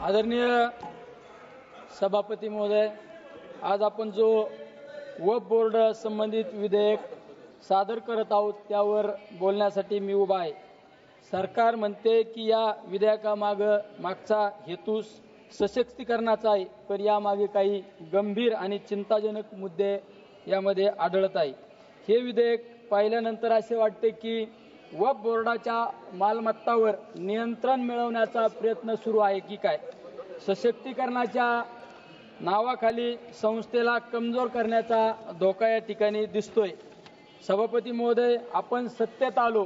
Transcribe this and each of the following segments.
आदरणीय सभापती महोदय, आज आपण जो वक्फ बोर्ड संबंधित विधेयक सादर करत आहोत त्यावर बोलण्यासाठी मी उभा आहे। सरकार म्हणते की या मागचा हेतू सशक्तीकरणाचा आहे, पण यामागे काही गंभीर आणि चिंताजनक मुद्दे यामध्ये आढळत आहे। हे विधेयक पाहिल्यानंतर असे वाटते की वक्फ बोर्डाच्या मालमत्तावर नियंत्रण मिळवण्याचा प्रयत्न सुरू आहे की काय। सशक्तीकरणाच्या नावाखाली संस्थेला कमजोर करण्याचा धोका या ठिकाणी दिसतोय। सभापती महोदय, आपण सत्तेत आलो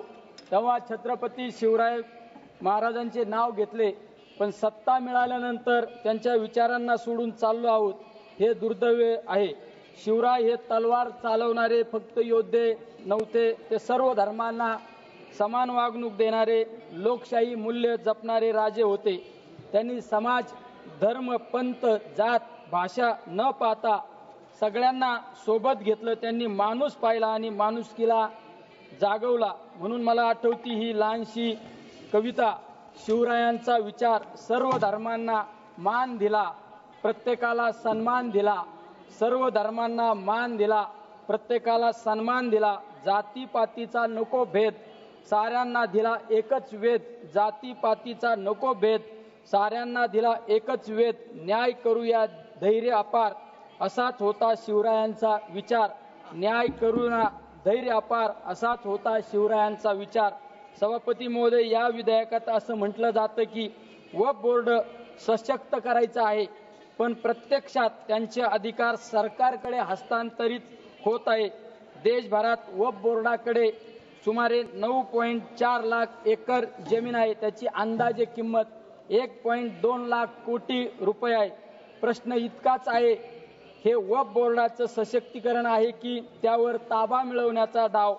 तेव्हा छत्रपती शिवराय महाराजांचे नाव घेतले, पण सत्ता मिळाल्यानंतर त्यांच्या विचारांना सोडून चाललो आहोत, हे दुर्दैव आहे। शिवराय हे तलवार चालवणारे फक्त योद्धे नव्हते, ते सर्व धर्मांना समान वागणूक देणारे, लोकशाही मूल्य जपणारे राजे होते। त्यांनी समाज, धर्म, पंथ, जात, भाषा न पाहता सगळ्यांना सोबत घेतलं। त्यांनी माणूस पाहिला आणि माणुसकीला जागवला। म्हणून मला आठवती ही लहानशी कविता, शिवरायांचा विचार, सर्व धर्मांना मान दिला, प्रत्येकाला सन्मान दिला, सर्व धर्मांना मान दिला, प्रत्येकाला सन्मान दिला, जातीपातीचा नको भेद, साऱ्यांना दिला एकच वेद, जातीपातीचा नको भेद, साऱ्यांना दिला एकच वेद, न्याय करूया धैर्य अपार, असाच होता शिवरायांचा विचार, न्याय करूया धैर्य अपार, असाच होता शिवरायांचा विचार। सभापती महोदय, या विधेयकात असं म्हटलं जातं की वक्फ बोर्ड सशक्त करायचं आहे, पण प्रत्यक्षात त्यांचे अधिकार सरकारकडे हस्तांतरित होत आहे। देशभरात वक्फ बोर्डाकडे सुमारे 9.4 लाख एकर जमीन आहे, त्याची अंदाजे किंमत 1.2 लाख कोटी रुपये आहे। प्रश्न इतकाच आहे, हे वक्फ बोर्डाचं सशक्तीकरण आहे की त्यावर ताबा मिळवण्याचा डाव।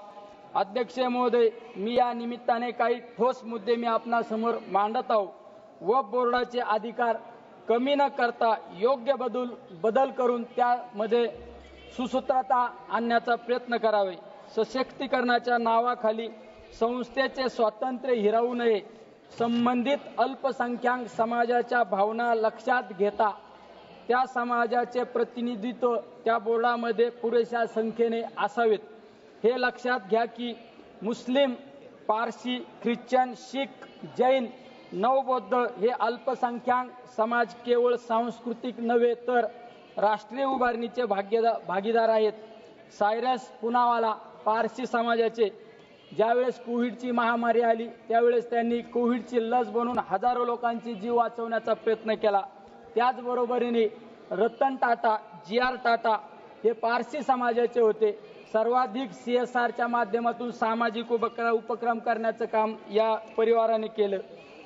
अध्यक्ष महोदय, मी या निमित्ताने काही ठोस मुद्दे आपणासमोर मांडत आहोत। वक्फ बोर्डाचे अधिकार कमी न करता योग्य बदल करून त्यामध्ये सुसूत्रता आणण्याचा प्रयत्न करावे। सशक्तीकरणाच्या नावाखाली संस्थेचे स्वातंत्र्य हिरावू नये। संबंधित अल्पसंख्याक समाजाच्या भावना लक्षात घेता त्या समाजाचे प्रतिनिधित्व त्या बोर्डामध्ये पुरेशा संख्येने असावेत। हे लक्षात घ्या की मुस्लिम, पारसी, ख्रिश्चन, शीख, जैन, नवबौद्ध हे अल्पसंख्याक समाज केवळ सांस्कृतिक नव्हे तर राष्ट्रीय उभारणीचे भागीदार आहेत। सायरस पुनावाला पारसी समाजाचे ज्यावेळेस कोविडची महामारी आली त्यावेळेस त्यांनी कोविडची लस बनवून हजारो लोकांचे जीव वाचवण्याचा प्रयत्न केला। त्याचबरोबरीने रतन टाटा, जी.आर. टाटा हे पारसी समाजाचे होते। सर्वाधिक CSRच्या माध्यमातून सामाजिक उपक्रम करण्याचं काम या परिवाराने केलं।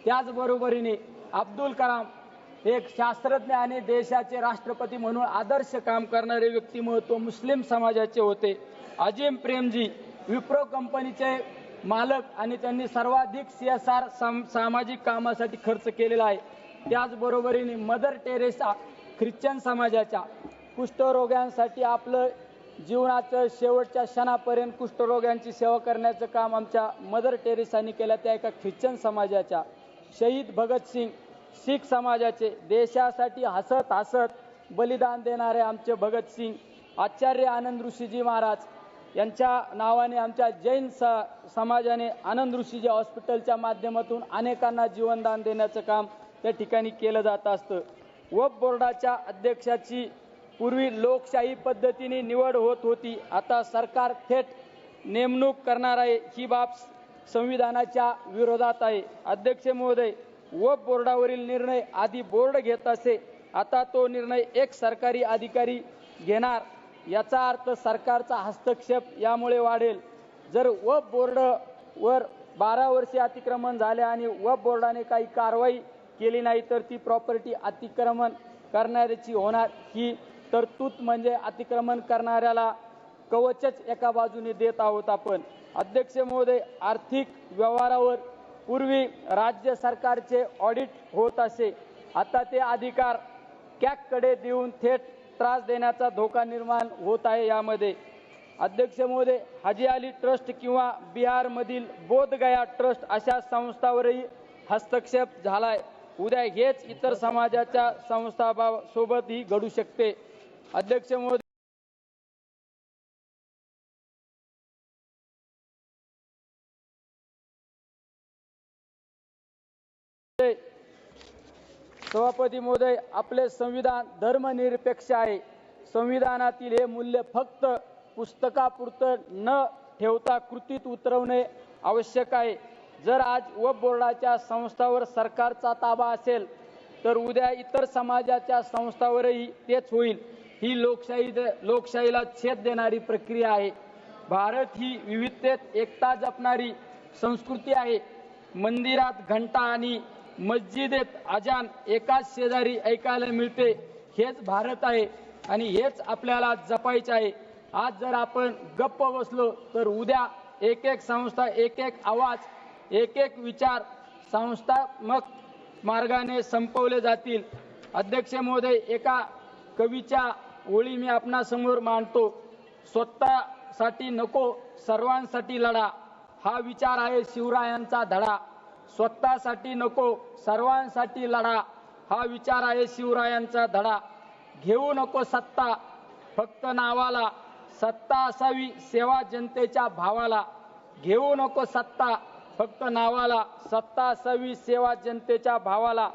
त्याचबरोबरीने अब्दुल कलाम एक शास्त्रज्ञ आणि देशाचे राष्ट्रपती म्हणून आदर्श काम करणारे व्यक्तिमत्व मुस्लिम समाजाचे होते। अजिम प्रेमजी विप्रो कंपनीचे मालक आणि त्यांनी सर्वाधिक CSR सामाजिक कामासाठी खर्च केलेला आहे। त्याचबरोबरीने मदर टेरेसा ख्रिश्चन समाजाच्या कुष्ठरोग्यांसाठी आपलं जीवनाचं शेवटच्या क्षणापर्यंत कुष्ठरोग्यांची सेवा करण्याचं काम आमच्या मदर टेरेसांनी केलं, त्या एका ख्रिश्चन समाजाच्या। शहीद भगतसिंग शीख समाजाचे, देशासाठी हसत हसत बलिदान देणारे आमचे भगतसिंग। आचार्य आनंद ऋषीजी महाराज यांच्या नावाने आमच्या जैन समाजाने आनंद ऋषीजी हॉस्पिटलच्या माध्यमातून अनेकांना जीवनदान देण्याचं काम त्या ठिकाणी केलं जात असतं। वक्फ बोर्डाच्या अध्यक्षाची पूर्वी लोकशाही पद्धतीने निवड होत होती, आता सरकार थेट नेमणूक करणार आहे। ही बाब संविधानाच्या विरोधात आहे। अध्यक्ष महोदय, वक्फ बोर्डावरील निर्णय आधी बोर्ड घेत असे, आता तो निर्णय एक सरकारी अधिकारी घेणार, याचा अर्थ सरकारचा हस्तक्षेप यामुळे वाढेल। जर वक्फ बोर्डावर 12 वर्षे अतिक्रमण झाले आणि वक्फ बोर्डाने काही कारवाई केली नाही तर ती प्रॉपर्टी अतिक्रमण करणाऱ्याची होणार। ही तरतूद म्हणजे अतिक्रमण करणाऱ्याला कवचच एका बाजूने देत आहोत आपण। अध्यक्ष महोदय, आर्थिक व्यवहारावर पूर्वी राज्य सरकारचे ऑडिट होत असे, आता ते अधिकार कॅगकडे देऊन थेट त्रास देण्याचा धोका निर्माण होत आहे यामध्ये। अध्यक्ष महोदय, हाजी अली ट्रस्ट किंवा बिहारमधील बोधगया ट्रस्ट अशा संस्थांवरही हस्तक्षेप झालाय। उद्या हेच इतर समाजाच्या सोबतही घडू शकते. अध्यक्ष महोदय, सभापती महोदय, आपले संविधान धर्मनिरपेक्ष आहे. संविधानातील हे मूल्य फक्त पुस्तकापुरतं न ठेवता कृतीत उतरवणे आवश्यक आहे. जर आज वक्फ बोर्डाच्या संस्थांवर सरकारचा ताबा असेल तर उद्या इतर समाजाच्या संस्थांवरही तेच होईल. ही लोकशाहीला छेद देणारी प्रक्रिया आहे. भारत ही विविधतेत एकता जपणारी संस्कृती आहे. मंदिरात घंटा आणि मस्जिदेत अजान एकाच शेजारी ऐकायला मिळते. हेच भारत आहे आणि हेच आपल्याला जपायचे आहे. आज जर आपण गप्प बसलो तर उद्या एक एक संस्था, एक एक आवाज, एक एक विचार संस्थात्मक मार्गाने संपवले जातील. अध्यक्ष महोदय, एका कवीच्या ओळी मी आपणासमोर मांडतो. स्वतःसाठी नको सर्वांसाठी लढा, हा विचार आहे शिवरायांचा धडा. स्वतःसाठी नको सर्वांसाठी लढा, हा विचार आहे शिवरायांचा धडा. घेऊ नको सत्ता फक्त नावाला, सत्ता असावी सेवा जनतेच्या भावाला. घेऊ नको सत्ता फक्त नावाला, सत्ता असावी सेवा जनतेच्या भावाला.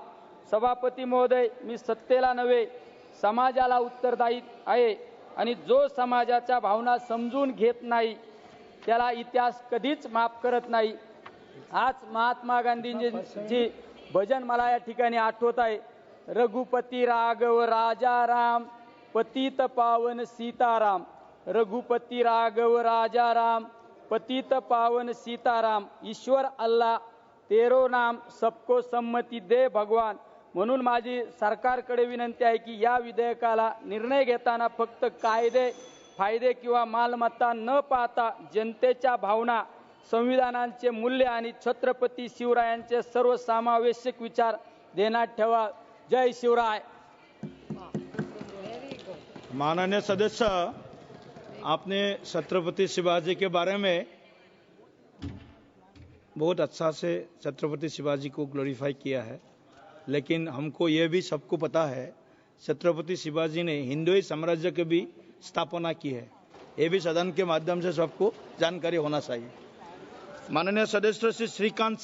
सभापती महोदय, मी सत्तेला नव्हे समाजाला उत्तरदायी आहे आणि जो समाजाच्या भावना समजून घेत नाही त्याला इतिहास कधीच माफ करत नाही. आज महात्मा गांधींची भजन मला या ठिकाणी आठवत आहे. रघुपती राघव राजा राम, पतित पावन सीताराम. रघुपती राघव राजा राम, पतित पावन सीताराम. ईश्वर अल्लाह तेरो नाम, सबको संमती दे भगवान. म्हणून माझी सरकारकडे विनंती आहे की या विधेयकाला निर्णय घेताना फक्त कायदे, फायदे किंवा मालमत्ता न पाहता जनतेच्या भावना, संविधानाचे मूल्य आणि छत्रपती शिवरायांचे सर्वसमावेशक विचार ध्यानात ठेवा. जय शिवराय. माननीय सदस्य, आपने छत्रपति शिवाजी के बारे में बहुत अच्छा से छत्रपति शिवाजी को ग्लोरीफाई किया है, लेकिन हमको ये भी सबको पता है छत्रपति शिवाजी ने हिंदवी साम्राज्य की भी स्थापना की है. ये भी सदन के माध्यम से सबको जानकारी होना चाहिए. माननीय सदस्य श्री श्रीकांत